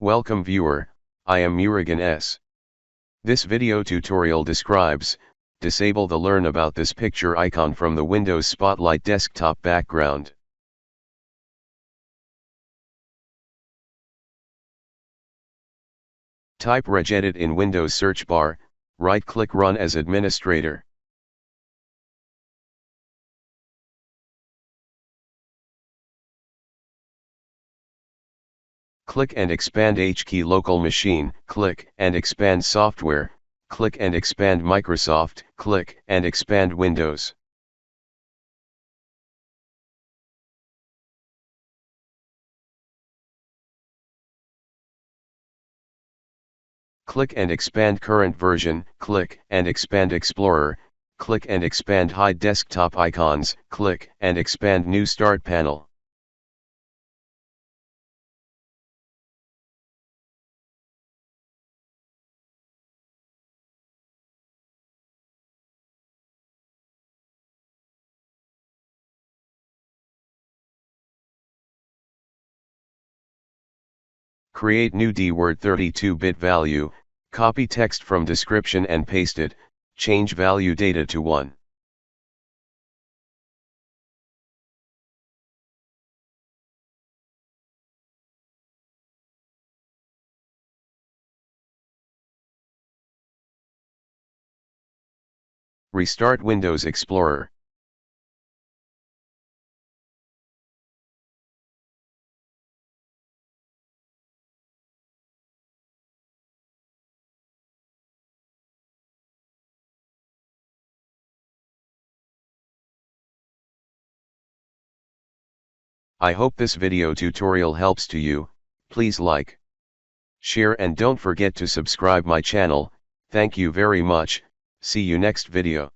Welcome viewer, I am Murugan S. This video tutorial describes, disable the learn about this picture icon from the Windows Spotlight desktop background. Type regedit in Windows search bar, right-click Run as administrator. Click and expand H-key local machine, click and expand software, click and expand Microsoft, click and expand Windows. Click and expand current version, click and expand Explorer, click and expand hide desktop icons, click and expand new start panel. Create new DWord 32-bit value, copy text from description and paste it, change value data to 1. Restart Windows Explorer. I hope this video tutorial helps to you. Please like, share and don't forget to subscribe my channel. Thank you very much. See you next video.